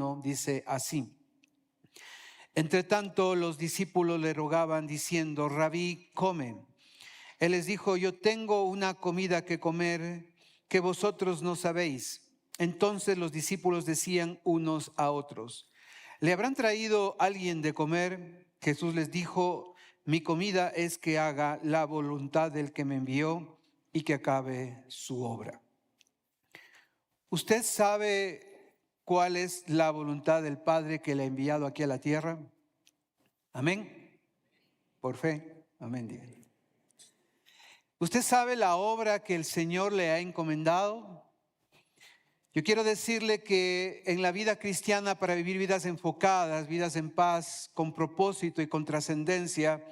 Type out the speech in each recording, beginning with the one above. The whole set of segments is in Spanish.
21 dice así: Entre tanto, los discípulos le rogaban diciendo: Rabí, come. Él les dijo: yo tengo una comida que comer que vosotros no sabéis. Entonces los discípulos decían unos a otros: ¿le habrán traído alguien de comer? Jesús les dijo: mi comida es que haga la voluntad del que me envió y que acabe su obra. ¿Usted sabe cuál es la voluntad del Padre que le ha enviado aquí a la tierra? Amén. Por fe. Amén. Dígale. ¿Usted sabe la obra que el Señor le ha encomendado? Yo quiero decirle que en la vida cristiana, para vivir vidas enfocadas, vidas en paz, con propósito y con trascendencia,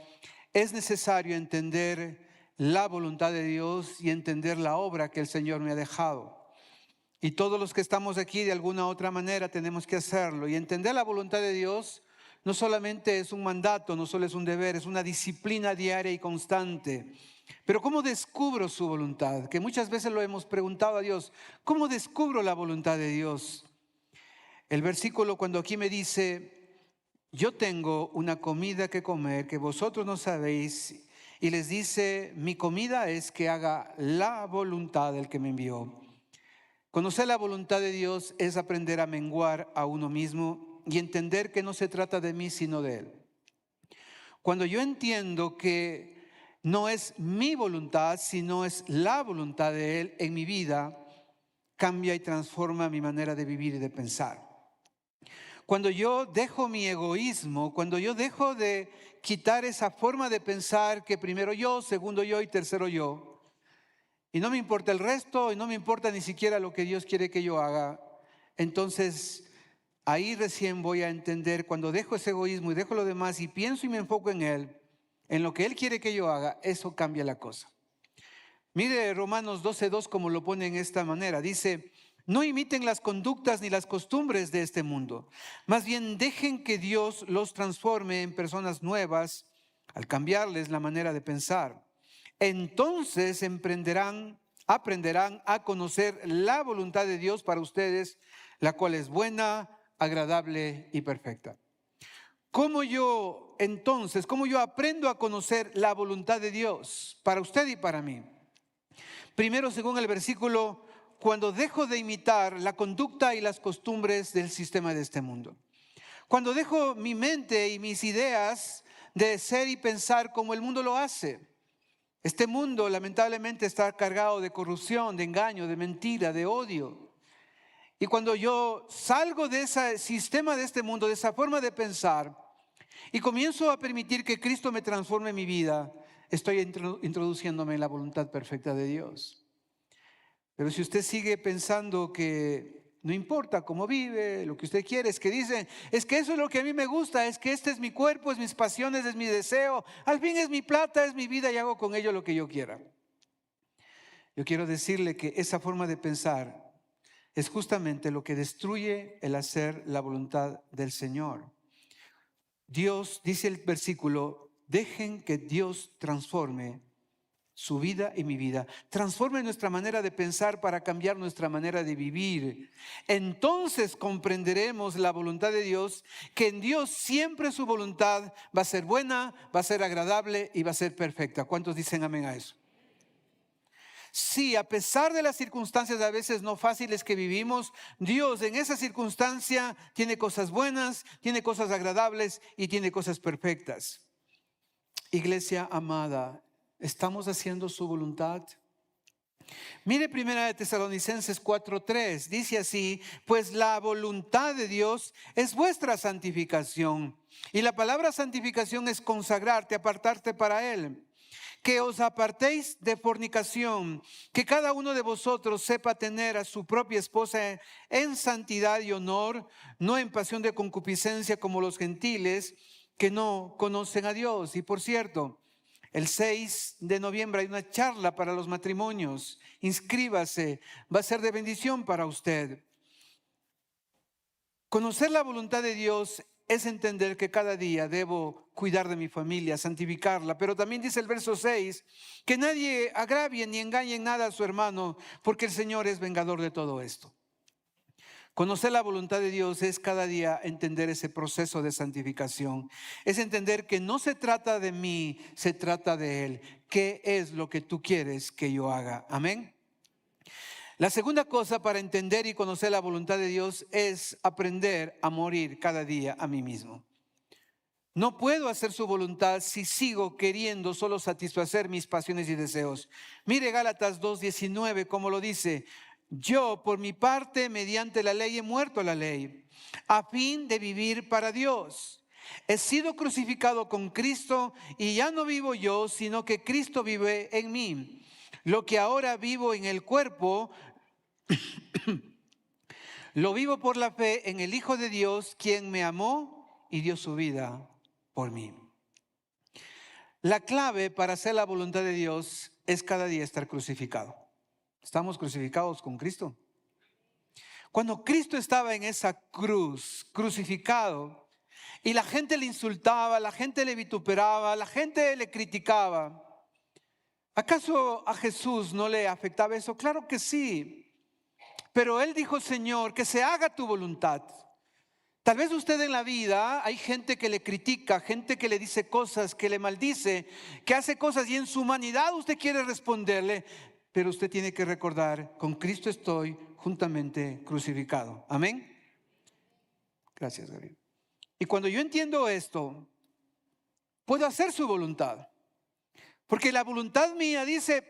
es necesario entender la voluntad de Dios y entender la obra que el Señor me ha dejado. Y todos los que estamos aquí de alguna u otra manera tenemos que hacerlo. Y entender la voluntad de Dios no solamente es un mandato, no solo es un deber, es una disciplina diaria y constante. Pero ¿cómo descubro su voluntad? Que muchas veces lo hemos preguntado a Dios. ¿Cómo descubro la voluntad de Dios? El versículo cuando aquí me dice: yo tengo una comida que comer que vosotros no sabéis. Y les dice: mi comida es que haga la voluntad del que me envió. Conocer la voluntad de Dios es aprender a menguar a uno mismo y entender que no se trata de mí sino de Él. Cuando yo entiendo que no es mi voluntad, sino es la voluntad de Él en mi vida, cambia y transforma mi manera de vivir y de pensar. Cuando yo dejo mi egoísmo, cuando yo dejo de quitar esa forma de pensar que primero yo, segundo yo y tercero yo, y no me importa el resto y no me importa ni siquiera lo que Dios quiere que yo haga, entonces ahí recién voy a entender, cuando dejo ese egoísmo y dejo lo demás y pienso y me enfoco en Él, en lo que Él quiere que yo haga, eso cambia la cosa. Mire Romanos 12:2 como lo pone en esta manera. Dice: no imiten las conductas ni las costumbres de este mundo. Más bien dejen que Dios los transforme en personas nuevas al cambiarles la manera de pensar. Entonces aprenderán a conocer la voluntad de Dios para ustedes, la cual es buena, agradable y perfecta. ¿Cómo yo aprendo a conocer la voluntad de Dios para usted y para mí? Primero, según el versículo, cuando dejo de imitar la conducta y las costumbres del sistema de este mundo. Cuando dejo mi mente y mis ideas de ser y pensar como el mundo lo hace. Este mundo lamentablemente está cargado de corrupción, de engaño, de mentira, de odio. Y cuando yo salgo de ese sistema de este mundo, de esa forma de pensar, y comienzo a permitir que Cristo me transforme mi vida, estoy introduciéndome en la voluntad perfecta de Dios. Pero si usted sigue pensando que no importa cómo vive, lo que usted quiere, es que dicen, es que eso es lo que a mí me gusta, es que este es mi cuerpo, es mis pasiones, es mi deseo, al fin es mi plata, es mi vida y hago con ello lo que yo quiera. Yo quiero decirle que esa forma de pensar es justamente lo que destruye el hacer la voluntad del Señor. Dios, dice el versículo, dejen que Dios transforme su vida y mi vida, transforme nuestra manera de pensar para cambiar nuestra manera de vivir. Entonces comprenderemos la voluntad de Dios, que en Dios siempre su voluntad va a ser buena, va a ser agradable y va a ser perfecta. ¿Cuántos dicen amén a eso? Sí, a pesar de las circunstancias a veces no fáciles que vivimos, Dios en esa circunstancia tiene cosas buenas, tiene cosas agradables y tiene cosas perfectas. Iglesia amada, ¿estamos haciendo su voluntad? Mire 1 Tesalonicenses 4:3, dice así: pues la voluntad de Dios es vuestra santificación. Y la palabra santificación es consagrarte, apartarte para Él. Que os apartéis de fornicación, que cada uno de vosotros sepa tener a su propia esposa en santidad y honor, no en pasión de concupiscencia como los gentiles que no conocen a Dios. Y por cierto, el 6 de noviembre hay una charla para los matrimonios. Inscríbase, va a ser de bendición para usted. Conocer la voluntad de Dios es entender que cada día debo cuidar de mi familia, santificarla. Pero también dice el verso 6, que nadie agravie ni engañe en nada a su hermano, porque el Señor es vengador de todo esto. Conocer la voluntad de Dios es cada día entender ese proceso de santificación. Es entender que no se trata de mí, se trata de Él. ¿Qué es lo que tú quieres que yo haga? Amén. La segunda cosa para entender y conocer la voluntad de Dios es aprender a morir cada día a mí mismo. No puedo hacer su voluntad si sigo queriendo solo satisfacer mis pasiones y deseos. Mire Gálatas 2:19, como lo dice: yo, por mi parte, mediante la ley he muerto a la ley, a fin de vivir para Dios. He sido crucificado con Cristo y ya no vivo yo, sino que Cristo vive en mí. Lo que ahora vivo en el cuerpo, lo vivo por la fe en el Hijo de Dios, quien me amó y dio su vida por mí. La clave para hacer la voluntad de Dios es cada día estar crucificado. Estamos crucificados con Cristo. Cuando Cristo estaba en esa cruz, crucificado, y la gente le insultaba, la gente le vituperaba, la gente le criticaba, ¿acaso a Jesús no le afectaba eso? Claro que sí. Pero Él dijo: Señor, que se haga tu voluntad. Tal vez usted en la vida hay gente que le critica, gente que le dice cosas, que le maldice, que hace cosas, y en su humanidad usted quiere responderle, pero usted tiene que recordar: con Cristo estoy juntamente crucificado. Amén. Gracias, Gabriel. Y cuando yo entiendo esto, puedo hacer su voluntad. Porque la voluntad mía dice: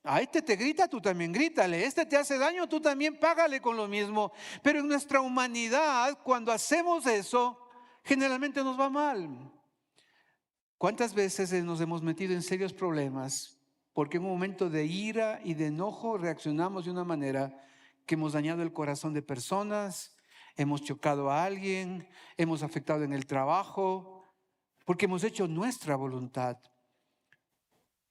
a este te grita, tú también grítale. Este te hace daño, tú también págale con lo mismo. Pero en nuestra humanidad, cuando hacemos eso, generalmente nos va mal. ¿Cuántas veces nos hemos metido en serios problemas porque en un momento de ira y de enojo reaccionamos de una manera que hemos dañado el corazón de personas, hemos chocado a alguien, hemos afectado en el trabajo, porque hemos hecho nuestra voluntad?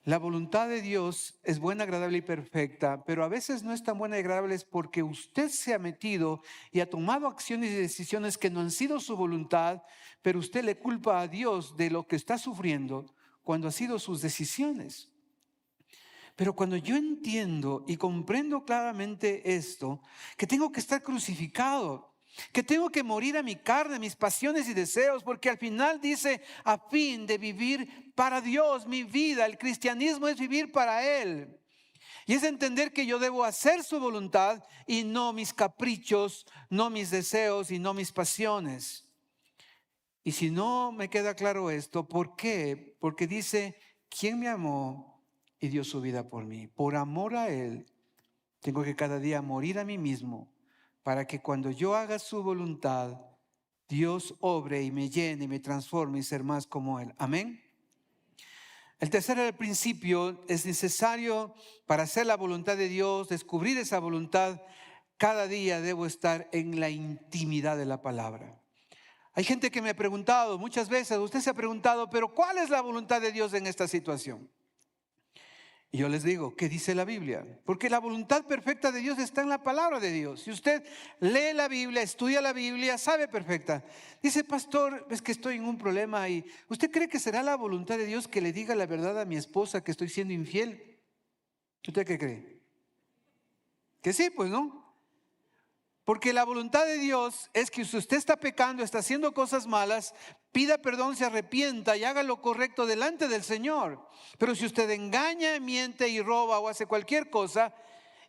La voluntad de Dios es buena, agradable y perfecta, pero a veces no es tan buena y agradable es porque usted se ha metido y ha tomado acciones y decisiones que no han sido su voluntad, pero usted le culpa a Dios de lo que está sufriendo cuando ha sido sus decisiones. Pero cuando yo entiendo y comprendo claramente esto, que tengo que estar crucificado, que tengo que morir a mi carne, mis pasiones y deseos, porque al final dice: a fin de vivir para Dios. Mi vida, el cristianismo, es vivir para Él. Y es entender que yo debo hacer su voluntad y no mis caprichos, no mis deseos y no mis pasiones. Y si no me queda claro esto, ¿por qué? Porque dice: ¿quién me amó y dio su vida por mí? Por amor a Él, tengo que cada día morir a mí mismo, para que cuando yo haga su voluntad, Dios obre y me llene y me transforme y ser más como Él. Amén. El tercer principio: es necesario, para hacer la voluntad de Dios, descubrir esa voluntad, cada día debo estar en la intimidad de la palabra. Hay gente que me ha preguntado muchas veces, usted se ha preguntado: pero ¿cuál es la voluntad de Dios en esta situación? Y yo les digo: ¿qué dice la Biblia? Porque la voluntad perfecta de Dios está en la palabra de Dios. Si usted lee la Biblia, estudia la Biblia, sabe perfecta. Dice: pastor, es que estoy en un problema. ¿Y usted cree que será la voluntad de Dios que le diga la verdad a mi esposa que estoy siendo infiel? ¿Usted qué cree? Que sí, pues no. Porque la voluntad de Dios es que si usted está pecando, está haciendo cosas malas, pida perdón, se arrepienta y haga lo correcto delante del Señor. Pero si usted engaña, miente y roba o hace cualquier cosa,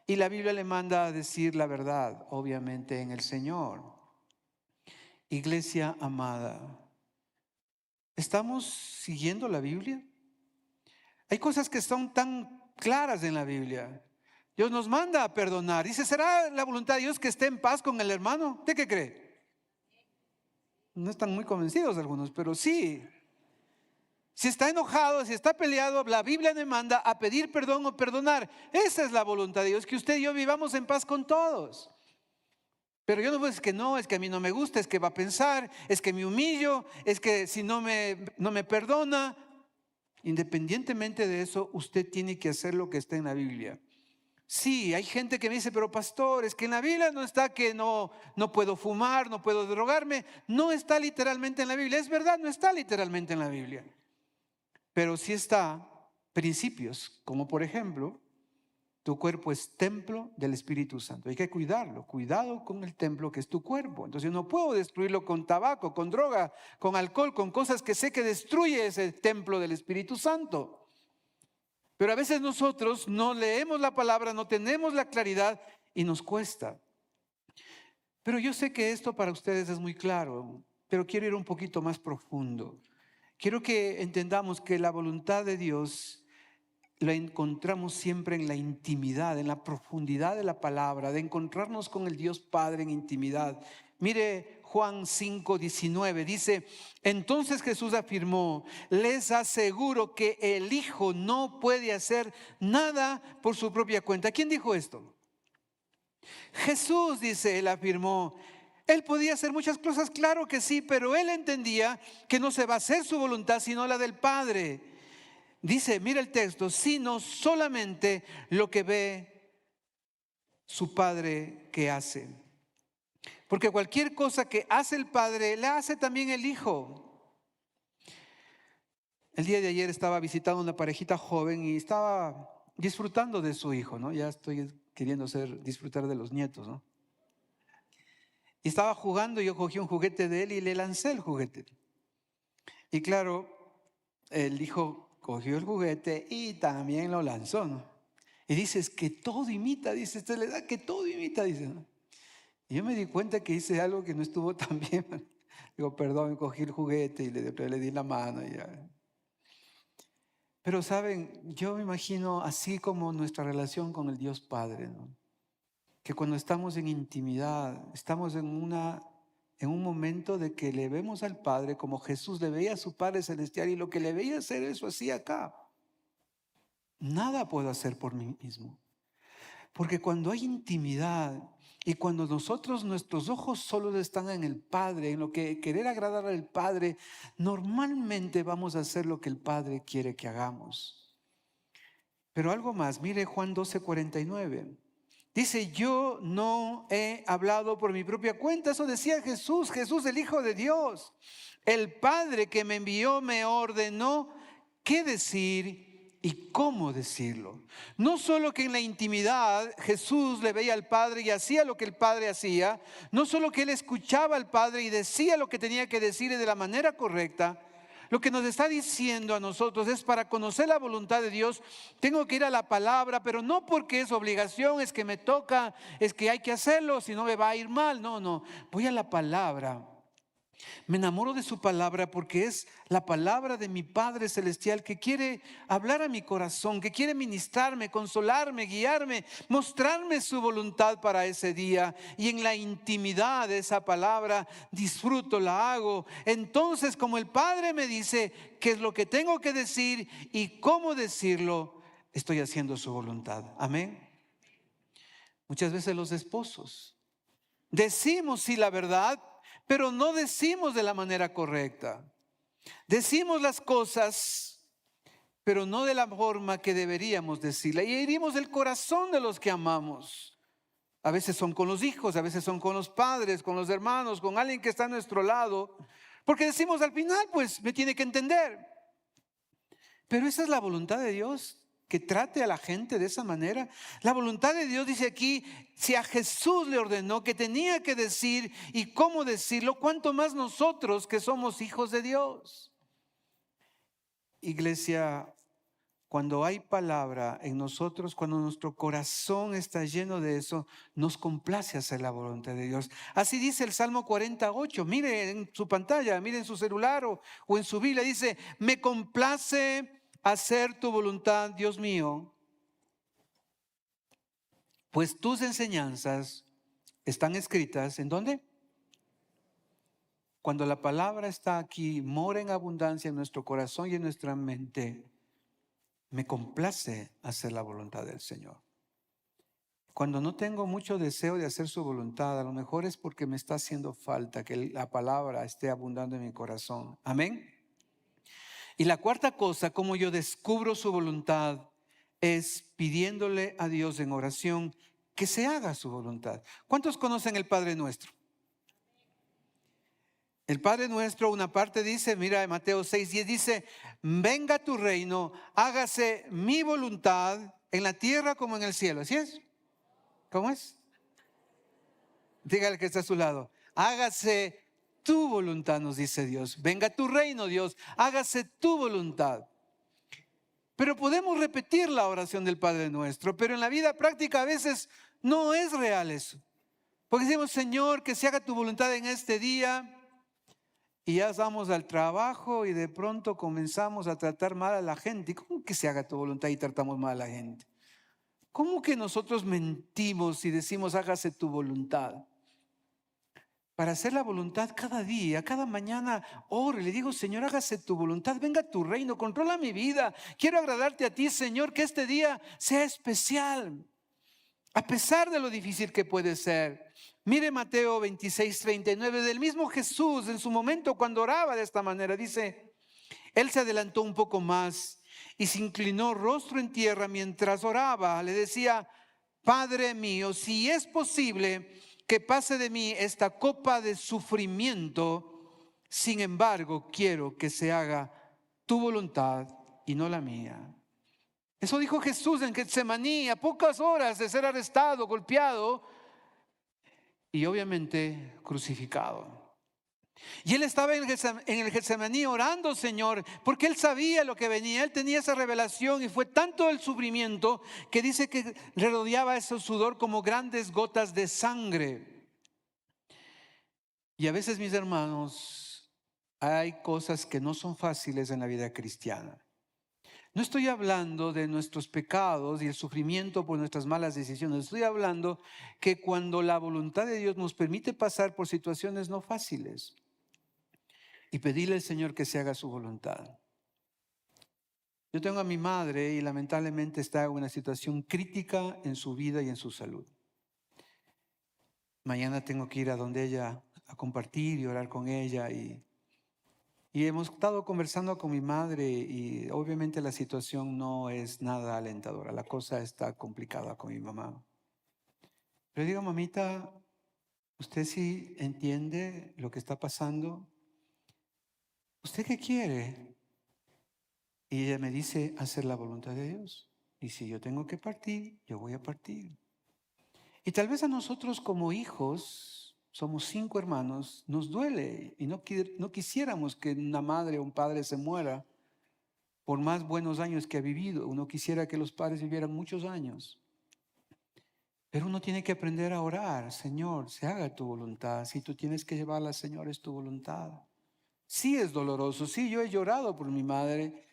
y la Biblia le manda a decir la verdad, obviamente, en el Señor. Iglesia amada, ¿estamos siguiendo la Biblia? Hay cosas que son tan claras en la Biblia. Dios nos manda a perdonar. Dice: ¿será la voluntad de Dios que esté en paz con el hermano? ¿Usted qué cree? No están muy convencidos algunos, pero sí. Si está enojado, si está peleado, la Biblia me manda a pedir perdón o perdonar. Esa es la voluntad de Dios, que usted y yo vivamos en paz con todos. Pero yo no puedo decir que no, es que a mí no me gusta, es que va a pensar, es que me humillo, es que si no me perdona. Independientemente de eso, usted tiene que hacer lo que está en la Biblia. Sí, hay gente que me dice: pero pastor, es que en la Biblia no está que no puedo fumar, no puedo drogarme. No está literalmente en la Biblia. Es verdad, no está literalmente en la Biblia. Pero sí está principios, como por ejemplo, Tu cuerpo es templo del Espíritu Santo. Hay que cuidarlo. Cuidado con el templo que es tu cuerpo. Entonces no puedo destruirlo con tabaco, con droga, con alcohol, con cosas que sé que destruye ese templo del Espíritu Santo. Pero a veces nosotros no leemos la palabra, no tenemos la claridad y nos cuesta. Pero yo sé que esto para ustedes es muy claro, pero quiero ir un poquito más profundo. Quiero que entendamos que la voluntad de Dios la encontramos siempre en la intimidad, en la profundidad de la palabra, de encontrarnos con el Dios Padre en intimidad. Mire Juan 5:19, dice: entonces Jesús afirmó, les aseguro que el Hijo no puede hacer nada por su propia cuenta. ¿Quién dijo esto? Jesús, dice, él afirmó. Él podía hacer muchas cosas, claro que sí, pero él entendía que no se va a hacer su voluntad sino la del Padre. Dice, mira el texto, sino solamente lo que ve su Padre que hace. Porque cualquier cosa que hace el Padre, la hace también el Hijo. El día de ayer estaba visitando una parejita joven y estaba disfrutando de su hijo, ¿no? Ya estoy queriendo disfrutar de los nietos, ¿no? Y estaba jugando, yo cogí un juguete de él y le lancé el juguete. Y claro, el hijo cogió el juguete y también lo lanzó, ¿no? Y dice, es que todo imita, dice, esta le da que todo imita, dice, ¿no? Y yo me di cuenta que hice algo que no estuvo tan bien. Digo, perdón, cogí el juguete y le di la mano y ya. Pero saben, yo me imagino así como nuestra relación con el Dios Padre, ¿no? Que cuando estamos en intimidad, estamos en un momento de que le vemos al Padre como Jesús le veía a su Padre Celestial, y lo que le veía hacer, eso hacía acá. Nada puedo hacer por mí mismo. Porque cuando hay intimidad y cuando nuestros ojos solo están en el Padre, en lo que querer agradar al Padre, normalmente vamos a hacer lo que el Padre quiere que hagamos. Pero algo más, mire Juan 12:49. Dice, yo no he hablado por mi propia cuenta. Eso decía Jesús, Jesús el Hijo de Dios. El Padre que me envió me ordenó qué decir y cómo decirlo. No solo que en la intimidad Jesús le veía al Padre y hacía lo que el Padre hacía, no solo que él escuchaba al Padre y decía lo que tenía que decir de la manera correcta. Lo que nos está diciendo a nosotros es, para conocer la voluntad de Dios, tengo que ir a la palabra, pero no porque es obligación, es que me toca, es que hay que hacerlo, si no me va a ir mal. No, voy a la palabra. Me enamoro de su palabra porque es la palabra de mi Padre Celestial que quiere hablar a mi corazón, que quiere ministrarme, consolarme, guiarme, mostrarme su voluntad para ese día. Y en la intimidad de esa palabra disfruto, la hago. Entonces, como el Padre me dice qué es lo que tengo que decir y cómo decirlo, estoy haciendo su voluntad. Amén. Muchas veces los esposos decimos sí la verdad, pero no decimos de la manera correcta. Decimos las cosas, pero no de la forma que deberíamos decirla. Y herimos el corazón de los que amamos. A veces son con los hijos, a veces son con los padres, con los hermanos, con alguien que está a nuestro lado. Porque decimos al final, pues me tiene que entender. Pero esa es la voluntad de Dios, que trate a la gente de esa manera. La voluntad de Dios dice aquí, si a Jesús le ordenó que tenía que decir y cómo decirlo, ¿cuánto más nosotros que somos hijos de Dios? Iglesia, cuando hay palabra en nosotros, cuando nuestro corazón está lleno de eso, nos complace hacer la voluntad de Dios. Así dice el Salmo 48. Mire en su pantalla, mire en su celular o en su Biblia, dice, me complace hacer tu voluntad, Dios mío, pues tus enseñanzas están escritas, ¿en dónde? Cuando la palabra está aquí, mora en abundancia en nuestro corazón y en nuestra mente, me complace hacer la voluntad del Señor. Cuando no tengo mucho deseo de hacer su voluntad, a lo mejor es porque me está haciendo falta que la palabra esté abundando en mi corazón. Amén. Y la cuarta cosa, como yo descubro su voluntad, es pidiéndole a Dios en oración que se haga su voluntad. ¿Cuántos conocen el Padre Nuestro? El Padre Nuestro, una parte dice, mira en Mateo 6:10, dice, venga tu reino, hágase mi voluntad en la tierra como en el cielo. ¿Así es? ¿Cómo es? Dígale que está a su lado. Hágase tu voluntad, nos dice Dios. Venga tu reino, Dios. Hágase tu voluntad. Pero podemos repetir la oración del Padre Nuestro, pero en la vida práctica a veces no es real eso. Porque decimos, Señor, que se haga tu voluntad en este día. Y ya vamos al trabajo y de pronto comenzamos a tratar mal a la gente. ¿Cómo que se haga tu voluntad y tratamos mal a la gente? ¿Cómo que nosotros mentimos y decimos hágase tu voluntad? Para hacer la voluntad cada día, cada mañana, oro y le digo, Señor, hágase tu voluntad, venga a tu reino, controla mi vida. Quiero agradarte a ti, Señor, que este día sea especial, a pesar de lo difícil que puede ser. Mire Mateo 26:39, del mismo Jesús en su momento cuando oraba de esta manera, dice, Él se adelantó un poco más y se inclinó rostro en tierra mientras oraba. Le decía, Padre mío, si es posible que pase de mí esta copa de sufrimiento, sin embargo quiero que se haga tu voluntad y no la mía. Eso dijo Jesús en Getsemaní, a pocas horas de ser arrestado, golpeado y obviamente crucificado. Y él estaba en el Getsemaní orando, Señor, porque él sabía lo que venía. Él tenía esa revelación y fue tanto el sufrimiento que dice que le rodeaba ese sudor como grandes gotas de sangre. Y a veces, mis hermanos, hay cosas que no son fáciles en la vida cristiana. No estoy hablando de nuestros pecados y el sufrimiento por nuestras malas decisiones. Estoy hablando que cuando la voluntad de Dios nos permite pasar por situaciones no fáciles y pedirle al Señor que se haga su voluntad. Yo tengo a mi madre y lamentablemente está en una situación crítica en su vida y en su salud. Mañana tengo que ir a donde ella a compartir y orar con ella y hemos estado conversando con mi madre y obviamente la situación no es nada alentadora. La cosa está complicada con mi mamá. Pero digo, mamita, ¿usted sí entiende lo que está pasando? ¿Usted qué quiere? Y ella me dice, hacer la voluntad de Dios. Y si yo tengo que partir, yo voy a partir. Y tal vez a nosotros como hijos, somos 5 hermanos, nos duele y no quisiéramos que una madre o un padre se muera por más buenos años que ha vivido. Uno quisiera que los padres vivieran muchos años. Pero uno tiene que aprender a orar. Señor, se haga tu voluntad. Si tú tienes que llevarla, Señor, es tu voluntad. Sí es doloroso, sí, yo he llorado por mi madre,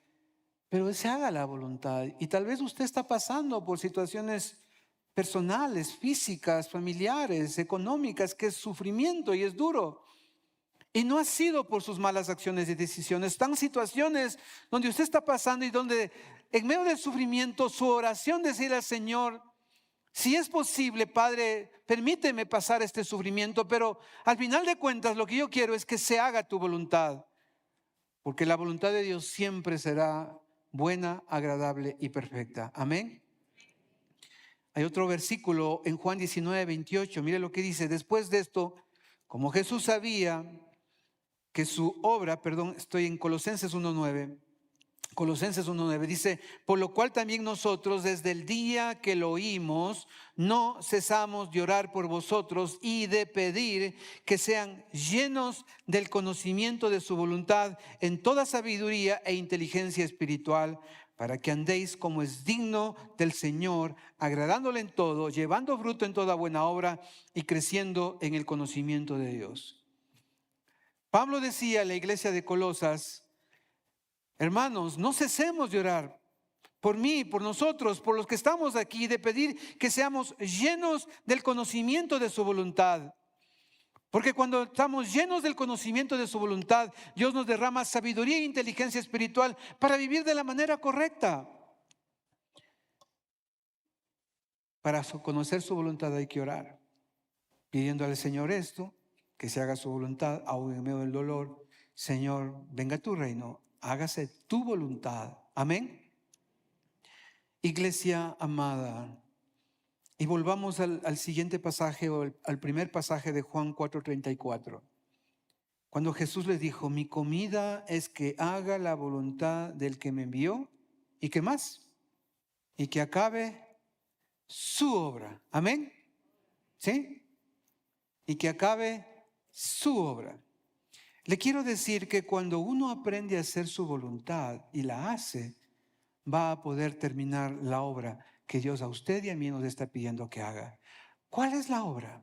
pero se haga la voluntad. Y tal vez usted está pasando por situaciones personales, físicas, familiares, económicas, que es sufrimiento y es duro. Y no ha sido por sus malas acciones y decisiones. Están situaciones donde usted está pasando y donde en medio del sufrimiento su oración decirle al Señor, si es posible, Padre, permíteme pasar este sufrimiento, pero al final de cuentas lo que yo quiero es que se haga tu voluntad. Porque la voluntad de Dios siempre será buena, agradable y perfecta. Amén. Hay otro versículo en Juan 19:28. Mire lo que dice. Después de esto, como Jesús sabía que su obra, estoy en Colosenses 1:9. Colosenses 1:9 dice, por lo cual también nosotros desde el día que lo oímos, no cesamos de orar por vosotros y de pedir que sean llenos del conocimiento de su voluntad en toda sabiduría e inteligencia espiritual, para que andéis como es digno del Señor, agradándole en todo, llevando fruto en toda buena obra y creciendo en el conocimiento de Dios. Pablo decía a la iglesia de Colosas, hermanos, no cesemos de orar por mí, por nosotros, por los que estamos aquí, de pedir que seamos llenos del conocimiento de su voluntad. Porque cuando estamos llenos del conocimiento de su voluntad, Dios nos derrama sabiduría e inteligencia espiritual para vivir de la manera correcta. Para conocer su voluntad hay que orar, pidiendo al Señor esto, que se haga su voluntad, aún en medio del dolor. Señor, venga tu reino, hágase tu voluntad. Amén. Iglesia amada, y volvamos al siguiente pasaje, o al primer pasaje de Juan 4:34. Cuando Jesús les dijo, mi comida es que haga la voluntad del que me envió. ¿Y qué más? y que acabe su obra. Amén. ¿Sí? Y que acabe su obra. Le quiero decir que cuando uno aprende a hacer su voluntad y la hace, va a poder terminar la obra que Dios a usted y a mí nos está pidiendo que haga. ¿Cuál es la obra?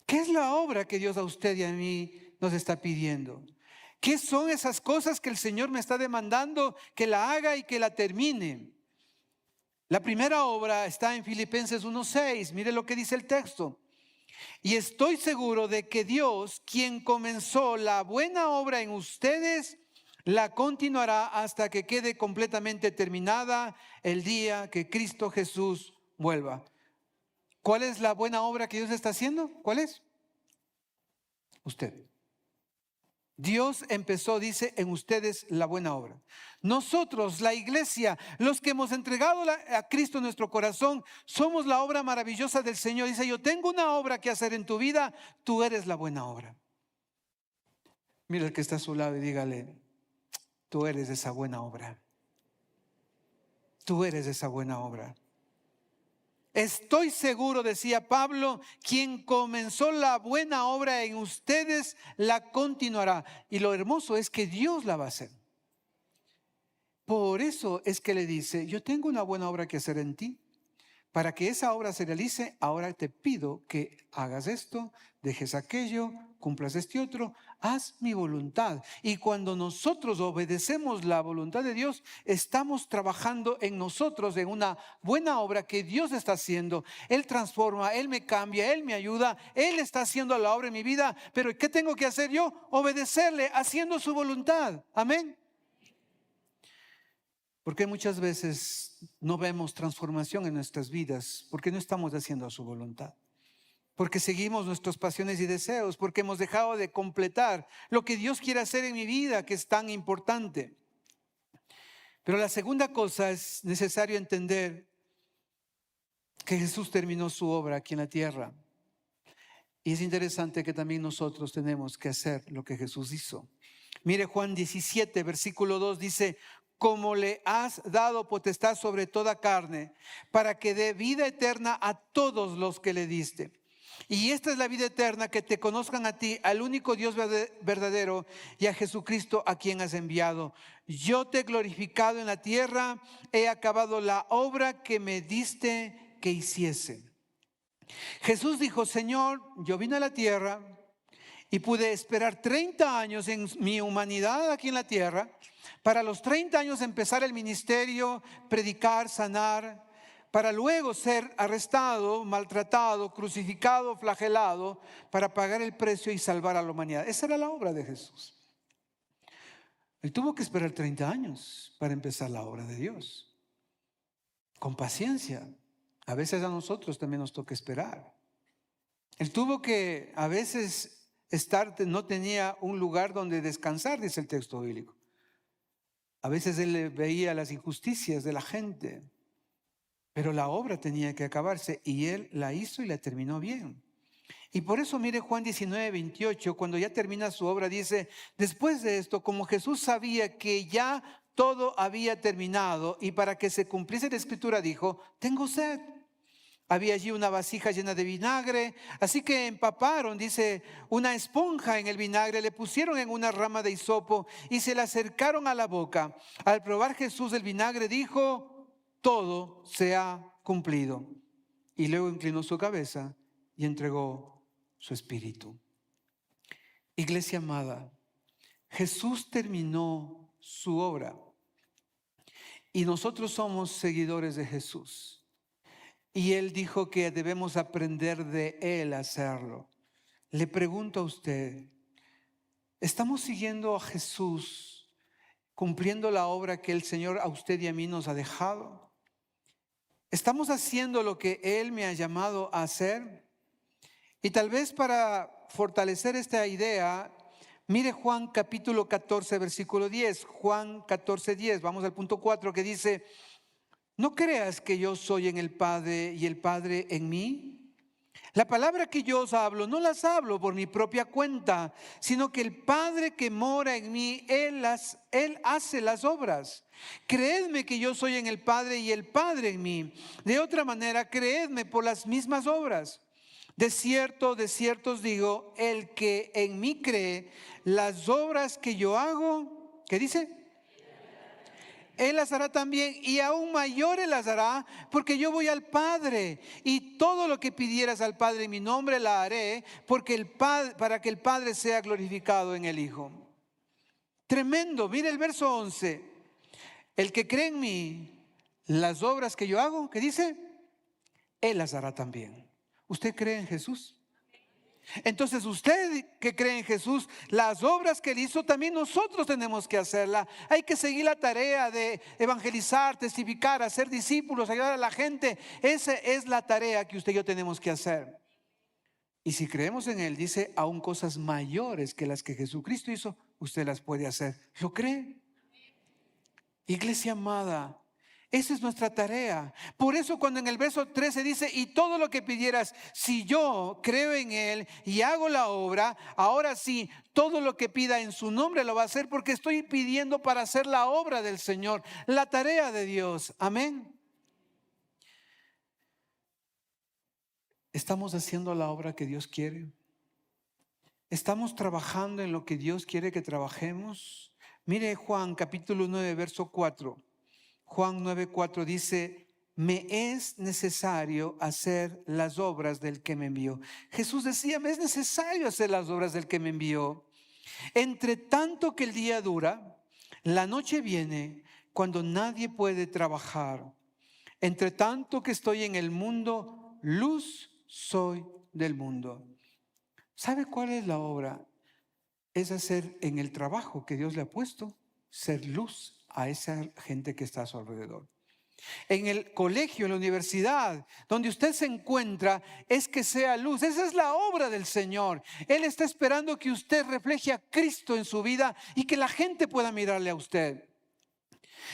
¿Qué es la obra que Dios a usted y a mí nos está pidiendo? ¿Qué son esas cosas que el Señor me está demandando que la haga y que la termine? La primera obra está en Filipenses 1:6. Mire lo que dice el texto. Y estoy seguro de que Dios, quien comenzó la buena obra en ustedes, la continuará hasta que quede completamente terminada el día que Cristo Jesús vuelva. ¿Cuál es la buena obra que Dios está haciendo? ¿Cuál es? Usted. Dios empezó, dice, en ustedes la buena obra. Nosotros, la iglesia, los que hemos entregado a Cristo en nuestro corazón, somos la obra maravillosa del Señor. Dice, yo tengo una obra que hacer en tu vida, tú eres la buena obra. Mira el que está a su lado y dígale, tú eres esa buena obra. Tú eres esa buena obra. Estoy seguro, decía Pablo, quien comenzó la buena obra en ustedes, la continuará. Y lo hermoso es que Dios la va a hacer. Por eso es que le dice, yo tengo una buena obra que hacer en ti. Para que esa obra se realice, ahora te pido que hagas esto, dejes aquello, cumplas este otro, haz mi voluntad. Y cuando nosotros obedecemos la voluntad de Dios, estamos trabajando en nosotros, en una buena obra que Dios está haciendo. Él transforma, Él me cambia, Él me ayuda, Él está haciendo la obra en mi vida. Pero ¿qué tengo que hacer yo? Obedecerle, haciendo su voluntad. Amén. Porque muchas veces no vemos transformación en nuestras vidas porque no estamos haciendo su voluntad. Porque seguimos nuestras pasiones y deseos, porque hemos dejado de completar lo que Dios quiere hacer en mi vida, que es tan importante. Pero la segunda cosa es necesario entender que Jesús terminó su obra aquí en la tierra. Y es interesante que también nosotros tenemos que hacer lo que Jesús hizo. Mire Juan 17, versículo 2 dice, como le has dado potestad sobre toda carne, para que dé vida eterna a todos los que le diste. Y esta es la vida eterna, que te conozcan a ti, al único Dios verdadero, y a Jesucristo a quien has enviado. Yo te he glorificado en la tierra, he acabado la obra que me diste que hiciese. Jesús dijo, Señor, yo vine a la tierra y pude esperar 30 años en mi humanidad aquí en la tierra, para los 30 años empezar el ministerio, predicar, sanar, para luego ser arrestado, maltratado, crucificado, flagelado, para pagar el precio y salvar a la humanidad. Esa era la obra de Jesús. Él tuvo que esperar 30 años para empezar la obra de Dios. Con paciencia. A veces a nosotros también nos toca esperar. Él tuvo que a veces no tenía un lugar donde descansar, dice el texto bíblico. A veces él veía las injusticias de la gente, pero la obra tenía que acabarse y él la hizo y la terminó bien. Y por eso mire Juan 19, 28, cuando ya termina su obra, dice, después de esto, como Jesús sabía que ya todo había terminado y para que se cumpliese la escritura dijo, tengo sed. Había allí una vasija llena de vinagre, así que empaparon, dice, una esponja en el vinagre, le pusieron en una rama de hisopo y se la acercaron a la boca. Al probar Jesús el vinagre dijo, todo se ha cumplido. Y luego inclinó su cabeza y entregó su espíritu. Iglesia amada, Jesús terminó su obra y nosotros somos seguidores de Jesús. Y Él dijo que debemos aprender de Él a hacerlo. Le pregunto a usted, ¿estamos siguiendo a Jesús, cumpliendo la obra que el Señor a usted y a mí nos ha dejado? ¿Estamos haciendo lo que Él me ha llamado a hacer? Y tal vez para fortalecer esta idea, mire Juan capítulo 14, versículo 10. Juan 14, 10, vamos al punto 4 que dice, no creas que yo soy en el Padre y el Padre en mí. La palabra que yo os hablo, no las hablo por mi propia cuenta, sino que el Padre que mora en mí, Él hace las obras. Creedme que yo soy en el Padre y el Padre en mí. De otra manera, creedme por las mismas obras. De cierto os digo, el que en mí cree, las obras que yo hago, ¿qué dice? Él las hará también, y aún mayores las hará, porque yo voy al Padre, y todo lo que pidieras al Padre en mi nombre la haré, porque para que el Padre sea glorificado en el Hijo. Tremendo. Mire el verso 11. El que cree en mí, las obras que yo hago, ¿qué dice? Él las hará también. ¿Usted cree en Jesús? Entonces usted que cree en Jesús, las obras que Él hizo, también nosotros tenemos que hacerla. Hay que seguir la tarea de evangelizar, testificar, hacer discípulos, ayudar a la gente. Esa es la tarea que usted y yo tenemos que hacer. Y si creemos en Él, dice, aún cosas mayores que las que Jesucristo hizo, usted las puede hacer. ¿Lo cree? Iglesia amada, esa es nuestra tarea. Por eso cuando en el verso 13 dice, y todo lo que pidieras, si yo creo en Él y hago la obra, ahora sí, todo lo que pida en su nombre lo va a hacer, porque estoy pidiendo para hacer la obra del Señor, la tarea de Dios. Amén. ¿Estamos haciendo la obra que Dios quiere? ¿Estamos trabajando en lo que Dios quiere que trabajemos? Mire Juan capítulo 9, verso 4. Juan 9:4 dice, me es necesario hacer las obras del que me envió. Jesús decía, me es necesario hacer las obras del que me envió. Entre tanto que el día dura, la noche viene cuando nadie puede trabajar. Entre tanto que estoy en el mundo, luz soy del mundo. ¿Sabe cuál es la obra? Es hacer en el trabajo que Dios le ha puesto, ser luz a esa gente que está a su alrededor. En el colegio, en la universidad, donde usted se encuentra, es que sea luz. Esa es la obra del Señor. Él está esperando que usted refleje a Cristo en su vida y que la gente pueda mirarle a usted.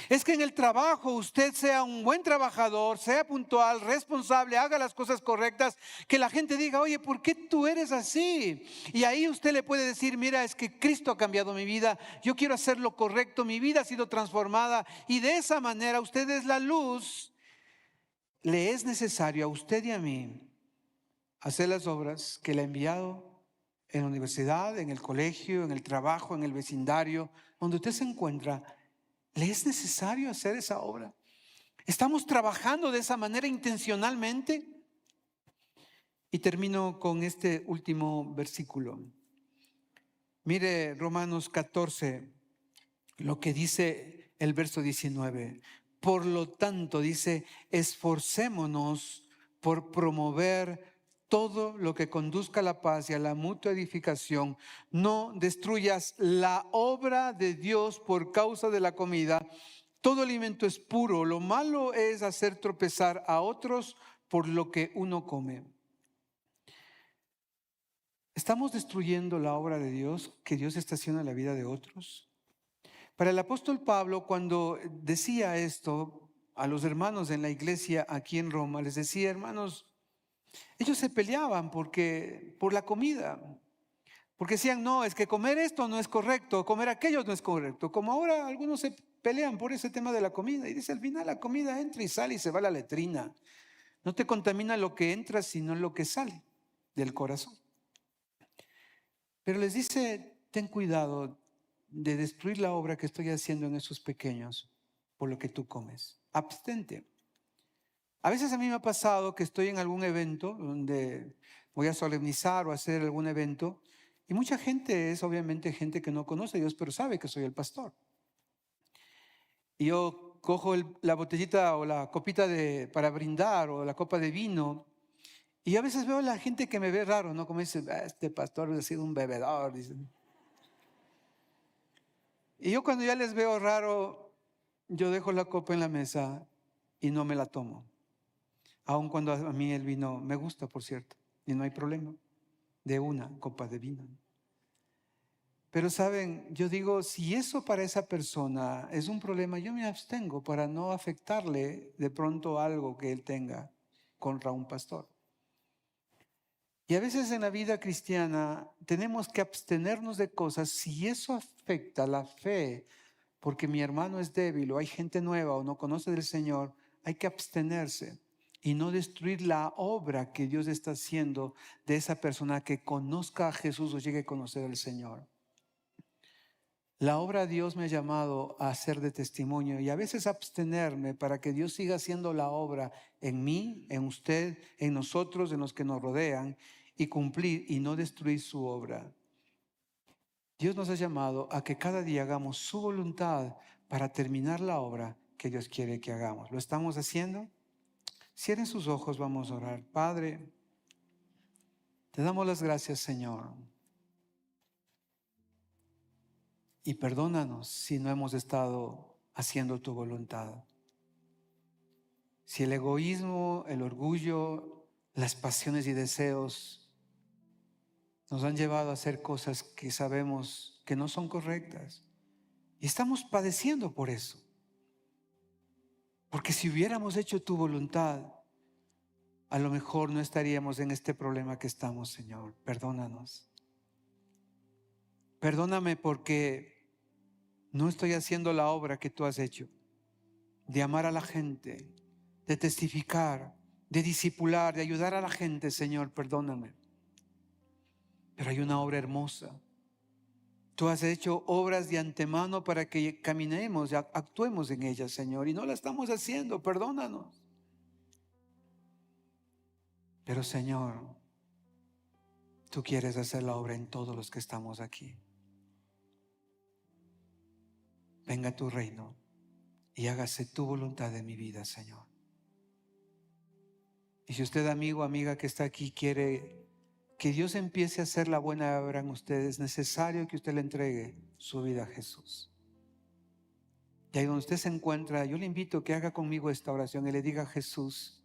Es que en el trabajo usted sea un buen trabajador, sea puntual, responsable, haga las cosas correctas, que la gente diga, oye, ¿por qué tú eres así? Y ahí usted le puede decir, mira, es que Cristo ha cambiado mi vida, yo quiero hacer lo correcto, mi vida ha sido transformada y de esa manera usted es la luz. Le es necesario a usted y a mí hacer las obras que le ha enviado en la universidad, en el colegio, en el trabajo, en el vecindario, donde usted se encuentra. ¿Le es necesario hacer esa obra? ¿Estamos trabajando de esa manera intencionalmente? Y termino con este último versículo. Mire Romanos 14, lo que dice el verso 19. Por lo tanto, dice, esforcémonos por promover todo lo que conduzca a la paz y a la mutua edificación. No destruyas la obra de Dios por causa de la comida. Todo alimento es puro. Lo malo es hacer tropezar a otros por lo que uno come. ¿Estamos destruyendo la obra de Dios que Dios está haciendo en la vida de otros? Para el apóstol Pablo, cuando decía esto a los hermanos en la iglesia aquí en Roma, les decía, hermanos, ellos se peleaban por la comida, porque decían, no, es que comer esto no es correcto, comer aquello no es correcto. Como ahora algunos se pelean por ese tema de la comida y dice, al final la comida entra y sale y se va a la letrina. No te contamina lo que entra, sino lo que sale del corazón. Pero les dice, ten cuidado de destruir la obra que estoy haciendo en esos pequeños por lo que tú comes. Abstente. A veces a mí me ha pasado que estoy en algún evento donde voy a solemnizar o hacer algún evento y mucha gente es obviamente gente que no conoce a Dios, pero sabe que soy el pastor. Y yo cojo la botellita o la copita para brindar o la copa de vino y a veces veo a la gente que me ve raro, ¿no? Como dice, este pastor ha sido un bebedor, dicen. Y yo cuando ya les veo raro, yo dejo la copa en la mesa y no me la tomo. Aun cuando a mí el vino me gusta, por cierto, y no hay problema, de una copa de vino. Pero saben, yo digo, si eso para esa persona es un problema, yo me abstengo para no afectarle de pronto algo que él tenga contra un pastor. Y a veces en la vida cristiana tenemos que abstenernos de cosas si eso afecta la fe, porque mi hermano es débil o hay gente nueva o no conoce del Señor, hay que abstenerse y no destruir la obra que Dios está haciendo de esa persona que conozca a Jesús o llegue a conocer al Señor. La obra Dios me ha llamado a hacer de testimonio y a veces abstenerme para que Dios siga haciendo la obra en mí, en usted, en nosotros, en los que nos rodean y cumplir y no destruir su obra. Dios nos ha llamado a que cada día hagamos su voluntad para terminar la obra que Dios quiere que hagamos. ¿Lo estamos haciendo? Cierren sus ojos, vamos a orar. Padre, te damos las gracias, Señor. Y perdónanos si no hemos estado haciendo tu voluntad. Si el egoísmo, el orgullo, las pasiones y deseos nos han llevado a hacer cosas que sabemos que no son correctas. Y estamos padeciendo por eso. Porque si hubiéramos hecho tu voluntad, a lo mejor no estaríamos en este problema que estamos, Señor. Perdónanos. Perdóname porque no estoy haciendo la obra que tú has hecho, de amar a la gente, de testificar, de discipular, de ayudar a la gente, Señor, perdóname. Pero hay una obra hermosa. Tú has hecho obras de antemano para que caminemos, actuemos en ellas, Señor, y no la estamos haciendo, perdónanos. Pero, Señor, tú quieres hacer la obra en todos los que estamos aquí. Venga tu reino y hágase tu voluntad en mi vida, Señor. Y si usted, amigo, amiga que está aquí, quiere que Dios empiece a hacer la buena obra en usted, es necesario que usted le entregue su vida a Jesús. Y ahí donde usted se encuentra, yo le invito a que haga conmigo esta oración y le diga a Jesús: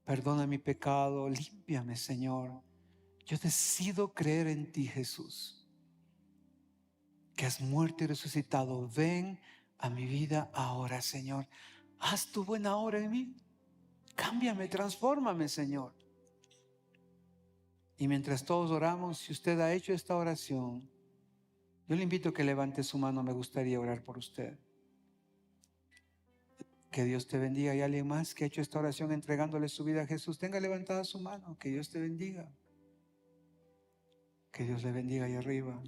perdona mi pecado, límpiame, Señor. Yo decido creer en ti, Jesús, que has muerto y resucitado. Ven a mi vida ahora, Señor. Haz tu buena obra en mí. Cámbiame, transfórmame, Señor. Y mientras todos oramos, si usted ha hecho esta oración, yo le invito a que levante su mano. Me gustaría orar por usted. Que Dios te bendiga. ¿Hay alguien más que ha hecho esta oración entregándole su vida a Jesús? Tenga levantada su mano. Que Dios te bendiga. Que Dios le bendiga ahí arriba.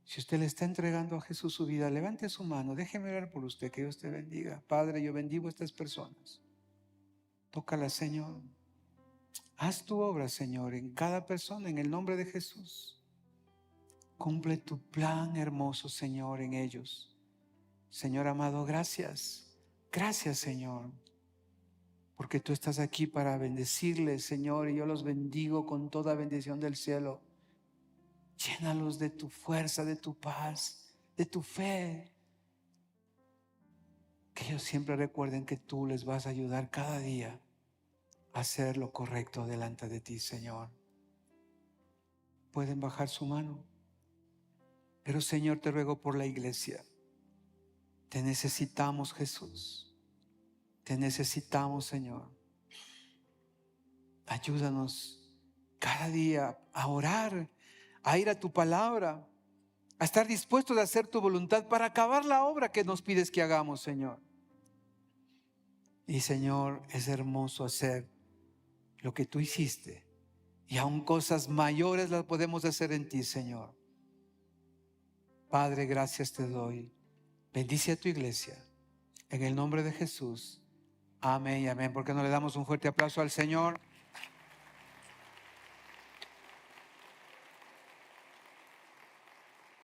Si usted le está entregando a Jesús su vida, levante su mano. Déjeme orar por usted. Que Dios te bendiga. Padre, yo bendigo a estas personas. Tócala, Señor. Haz tu obra, Señor, en cada persona, en el nombre de Jesús. Cumple tu plan hermoso, Señor, en ellos. Señor amado, gracias. Gracias, Señor, porque tú estás aquí para bendecirles, Señor, y yo los bendigo con toda bendición del cielo. Llénalos de tu fuerza, de tu paz, de tu fe. Que ellos siempre recuerden que tú les vas a ayudar cada día a hacer lo correcto delante de ti, Señor. Pueden bajar su mano. Pero, Señor, te ruego por la iglesia. Te necesitamos, Jesús. Te necesitamos, Señor. Ayúdanos cada día a orar, a ir a tu palabra, a estar dispuestos a hacer tu voluntad para acabar la obra que nos pides que hagamos, Señor. Y, Señor, es hermoso hacer lo que tú hiciste, y aún cosas mayores las podemos hacer en ti, Señor. Padre, gracias te doy. Bendice a tu iglesia. En el nombre de Jesús. Amén y amén. ¿Por qué no le damos un fuerte aplauso al Señor?